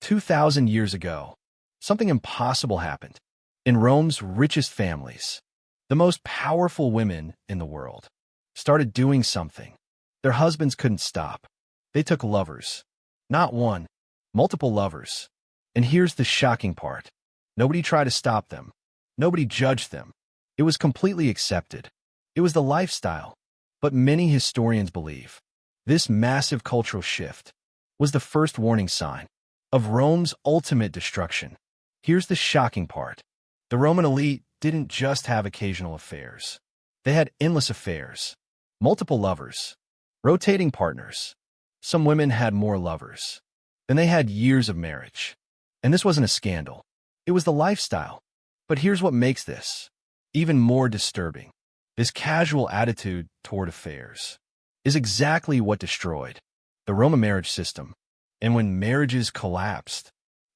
2,000 years ago, something impossible happened. In Rome's richest families, the most powerful women in the world started doing something their husbands couldn't stop. They took lovers. Not one, multiple lovers. And here's the shocking part. Nobody tried to stop them. Nobody judged them. It was completely accepted. It was the lifestyle. But many historians believe this massive cultural shift was the first warning sign of Rome's ultimate destruction. Here's the shocking part. The Roman elite didn't just have occasional affairs. They had endless affairs, multiple lovers, rotating partners. Some women had more lovers. Then they had years of marriage. And this wasn't a scandal. It was the lifestyle. But here's what makes this even more disturbing. This casual attitude toward affairs is exactly what destroyed the Roman marriage system. And when marriages collapsed,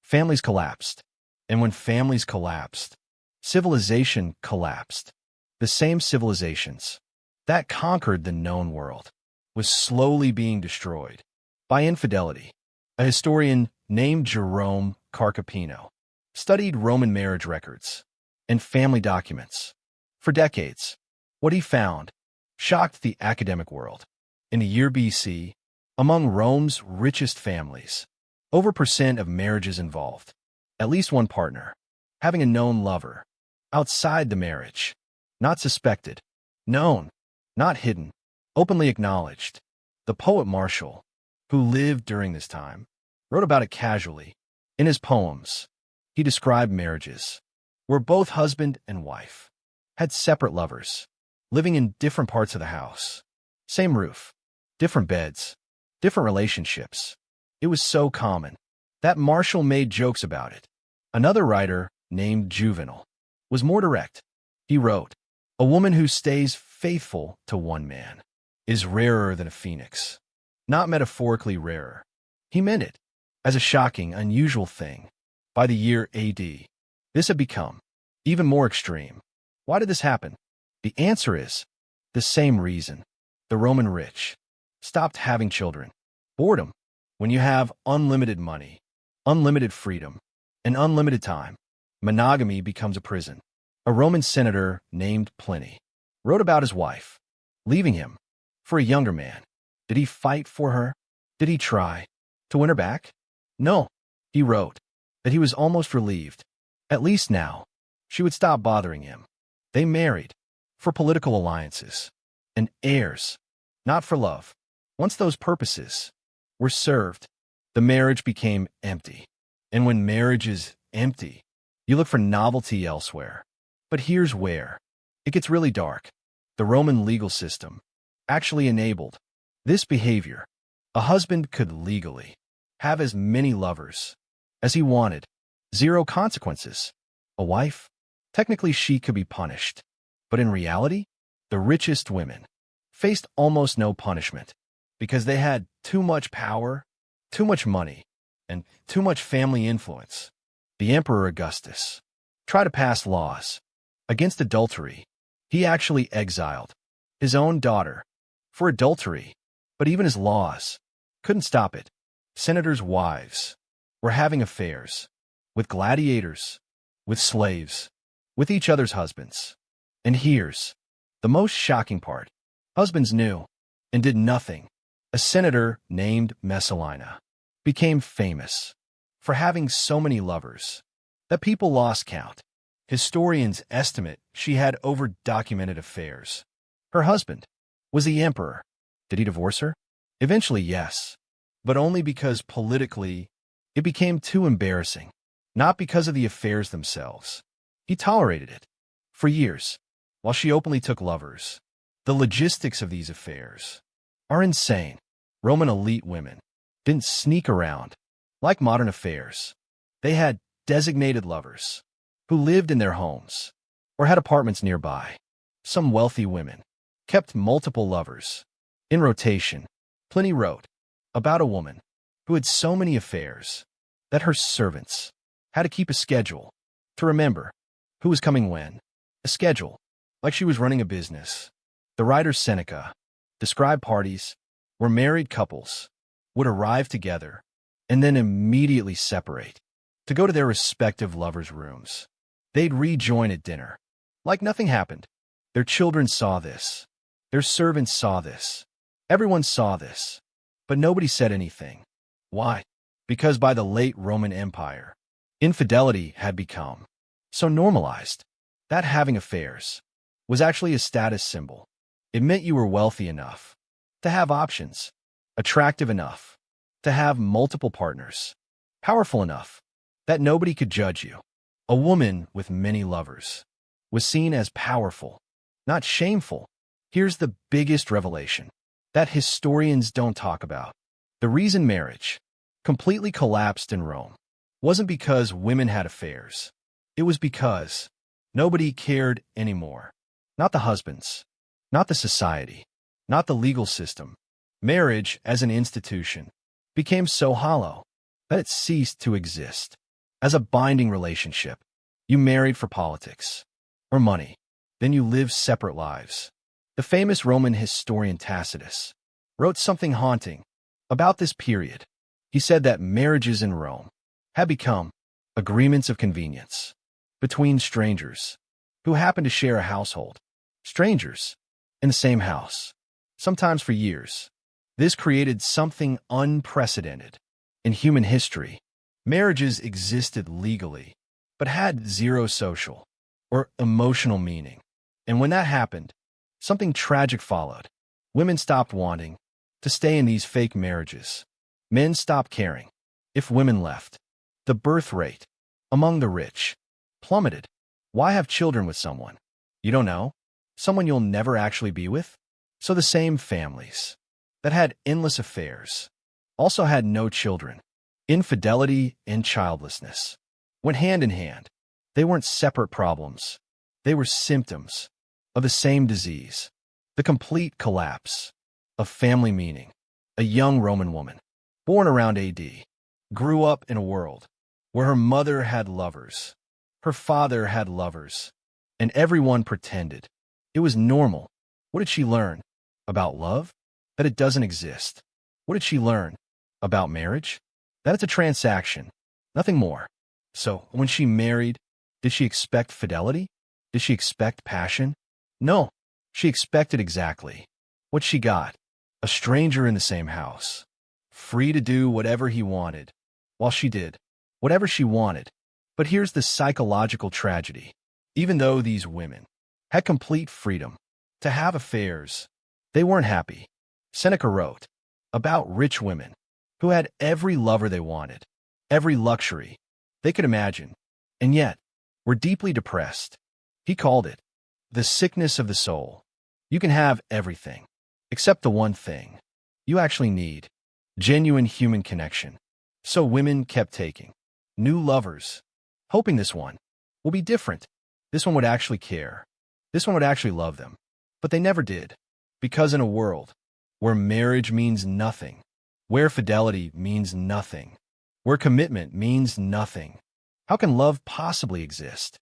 families collapsed. And when families collapsed, civilization collapsed. The same civilizations that conquered the known world was slowly being destroyed by infidelity. A historian named Jerome Carcopino studied Roman marriage records and family documents for decades. What he found shocked the academic world. In the year BC, among Rome's richest families, over percent of marriages involved at least one partner having a known lover outside the marriage, not suspected, known, not hidden, openly acknowledged. The poet Martial, who lived during this time, wrote about it casually. In his poems, he described marriages where both husband and wife had separate lovers, living in different parts of the house. Same roof, different beds, different relationships. It was so common that Martial made jokes about it. Another writer, named Juvenal, was more direct. He wrote, "A woman who stays faithful to one man is rarer than a phoenix." Not metaphorically rarer. He meant it as a shocking, unusual thing. By the year AD, this had become even more extreme. Why did this happen? The answer is the same reason. The Roman rich stopped having children. Boredom. When you have unlimited money, unlimited freedom, and unlimited time, monogamy becomes a prison. A Roman senator named Pliny wrote about his wife leaving him for a younger man. Did he fight for her? Did he try to win her back? No. He wrote that he was almost relieved. At least now, she would stop bothering him. They married for political alliances and heirs, not for love. Once those purposes were served, the marriage became empty. And when marriage is empty, you look for novelty elsewhere. But here's where it gets really dark. The Roman legal system actually enabled this behavior. A husband could legally have as many lovers as he wanted. Zero consequences. A wife? Technically, she could be punished. But in reality, the richest women faced almost no punishment because they had too much power, too much money, and too much family influence. The Emperor Augustus tried to pass laws against adultery. He actually exiled his own daughter for adultery, but even his laws couldn't stop it. Senators' wives were having affairs with gladiators, with slaves, with each other's husbands. And here's the most shocking part. Husbands knew and did nothing. A senator named Messalina became famous for having so many lovers that people lost count. Historians estimate she had over-documented affairs. Her husband was the emperor. Did he divorce her? Eventually, yes, but only because politically it became too embarrassing, not because of the affairs themselves. He tolerated it for years, while she openly took lovers. The logistics of these affairs are insane. Roman elite women didn't sneak around like modern affairs. They had designated lovers who lived in their homes or had apartments nearby. Some wealthy women kept multiple lovers in rotation. Pliny wrote about a woman who had so many affairs that her servants had to keep a schedule to remember who was coming when. A schedule, like she was running a business. The writer Seneca described parties where married couples would arrive together and then immediately separate to go to their respective lovers' rooms. They'd rejoin at dinner, like nothing happened. Their children saw this. Their servants saw this. Everyone saw this. But nobody said anything. Why? Because by the late Roman Empire, infidelity had become so normalized that having affairs was actually a status symbol. It meant you were wealthy enough to have options, attractive enough to have multiple partners, powerful enough that nobody could judge you. A woman with many lovers was seen as powerful, not shameful. Here's the biggest revelation that historians don't talk about. The reason marriage completely collapsed in Rome wasn't because women had affairs. It was because nobody cared anymore. Not the husbands, not the society, not the legal system. Marriage as an institution became so hollow that it ceased to exist. As a binding relationship, you married for politics or money, then you lived separate lives. The famous Roman historian Tacitus wrote something haunting about this period. He said that marriages in Rome had become agreements of convenience between strangers who happened to share a household. Strangers in the same house, sometimes for years. This created something unprecedented in human history. Marriages existed legally, but had zero social or emotional meaning. And when that happened, something tragic followed. Women stopped wanting to stay in these fake marriages. Men stopped caring if women left. The birth rate among the rich plummeted. Why have children with someone you don't know? Someone you'll never actually be with? So the same families that had endless affairs also had no children. Infidelity and childlessness went hand in hand. They weren't separate problems. They were symptoms of the same disease. The complete collapse of family meaning. A young Roman woman, born around AD, grew up in a world where her mother had lovers, her father had lovers, and everyone pretended it was normal. What did she learn about love? That it doesn't exist. What did she learn about marriage? That it's a transaction, nothing more. So, when she married, did she expect fidelity? Did she expect passion? No, she expected exactly what she got. A stranger in the same house, free to do whatever he wanted, while she did whatever she wanted. But here's the psychological tragedy. Even though these women had complete freedom to have affairs, they weren't happy. Seneca wrote about rich women who had every lover they wanted, every luxury they could imagine, and yet were deeply depressed. He called it the sickness of the soul. You can have everything, except the one thing you actually need: genuine human connection. So women kept taking new lovers, hoping this one will be different. This one would actually care. This one would actually love them. But they never did. Because in a world where marriage means nothing, where fidelity means nothing, where commitment means nothing, how can love possibly exist?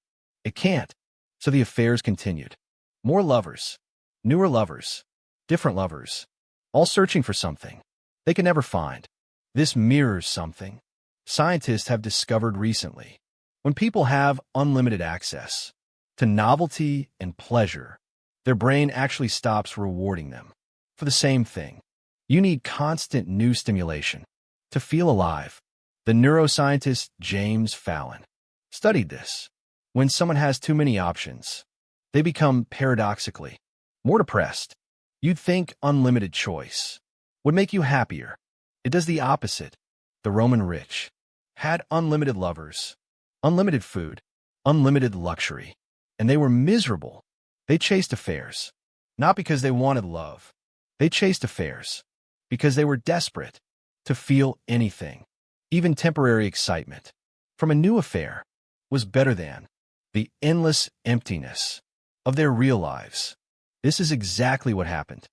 It can't. So the affairs continued. More lovers, newer lovers, different lovers, all searching for something they can never find. This mirrors something scientists have discovered recently. When people have unlimited access to novelty and pleasure, their brain actually stops rewarding them for the same thing. You need constant new stimulation to feel alive. The neuroscientist James Fallon studied this. When someone has too many options, they become paradoxically more depressed. You'd think unlimited choice would make you happier. It does the opposite. The Roman rich had unlimited lovers, unlimited food, unlimited luxury, and they were miserable. They chased affairs, not because they wanted love. They chased affairs because they were desperate to feel anything. Even temporary excitement from a new affair was better than the endless emptiness of their real lives. This is exactly what happened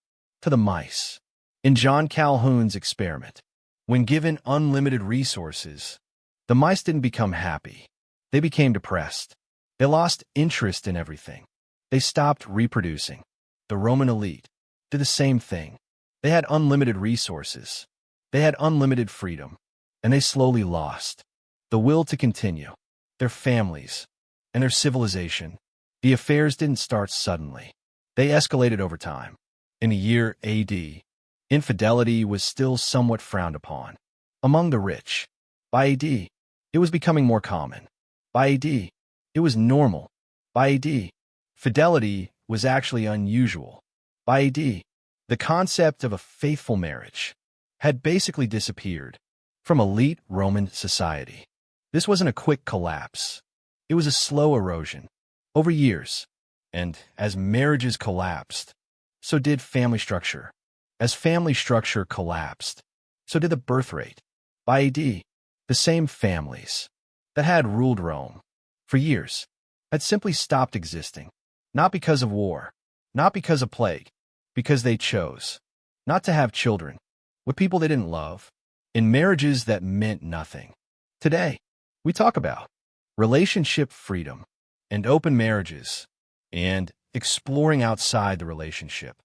to the mice in John Calhoun's experiment. When given unlimited resources, the mice didn't become happy. They became depressed. They lost interest in everything. They stopped reproducing. The Roman elite did the same thing. They had unlimited resources. They had unlimited freedom. and they slowly lost the will to continue, their families, and their civilization. The affairs didn't start suddenly. They escalated over time. In the year AD, infidelity was still somewhat frowned upon among the rich. By AD, it was becoming more common. By AD, it was normal. By AD, fidelity was actually unusual. By AD, the concept of a faithful marriage had basically disappeared from elite Roman society. This wasn't a quick collapse. It was a slow erosion over years. And as marriages collapsed, so did family structure. As family structure collapsed, so did the birth rate. By AD, the same families that had ruled Rome for years had simply stopped existing, not because of war, not because of plague, because they chose not to have children with people they didn't love, in marriages that meant nothing. Today, we talk about relationship freedom and open marriages and exploring outside the relationship.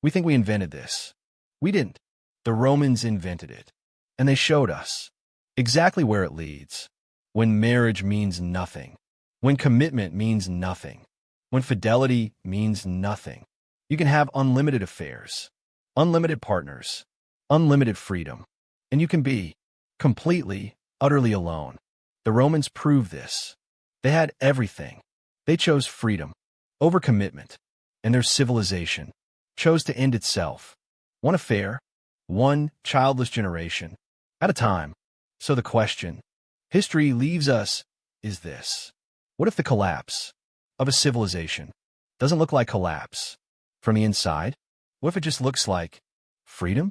We think we invented this. We didn't. The Romans invented it, and they showed us exactly where it leads. When marriage means nothing, when commitment means nothing, when fidelity means nothing, you can have unlimited affairs, unlimited partners, unlimited freedom, and you can be completely, utterly alone. The Romans proved this. They had everything. They chose freedom over commitment, and their civilization chose to end itself, one affair, one childless generation at a time. So the question history leaves us is this: what if the collapse of a civilization doesn't look like collapse from the inside? What if it just looks like freedom?